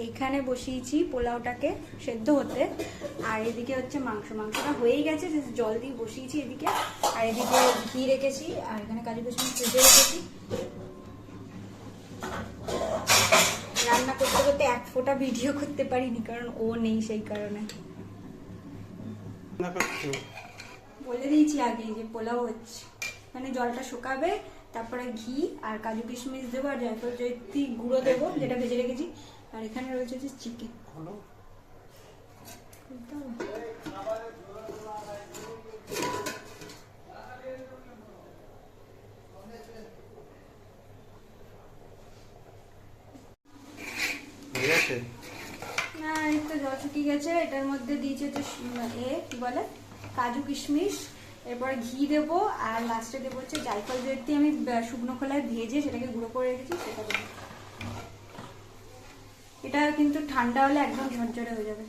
এইখানে বসিয়েছি পোলাওটাকে সেদ্ধ হতে, আর এদিকে হচ্ছে মাংসটা হয়েই গেছে, জল দিয়ে বসিয়েছি এদিকে, আর এদিকে ঘি রেখেছি, আর এখানে কাজু কিশমিশ ভেজে রেখেছি। রান্না করতে করতে এক ফোঁটা ভিডিও করতে পারিনি, কারণ ও নেই, সেই কারণে। বলে দিয়েছি আগে যে পোলাও হচ্ছে, মানে জলটা শুকাবে, তারপরে ঘি আর কাজু কিশমিশ দেবো, আর জয়ফল জয়িত্রী গুঁড়ো দেবো যেটা ভেজে রেখেছি, আর এখানে রয়েছে যে চিকেন। না, এই তো জল শুকিয়ে গেছে। এটার মধ্যে দিয়েছি হচ্ছে কি বলে কাজু কিশমিশ, এরপরে ঘি দেবো, আর লাস্টে দেবো হচ্ছে জায়ফল জয়িত্রী আমি শুকনো খোলায় ভেজে সেটাকে গুঁড়ো করে রেখেছি, সেটা দেবো। এটা কিন্তু ঠান্ডা হলে একদম ঝরঝরে হয়ে যাবে।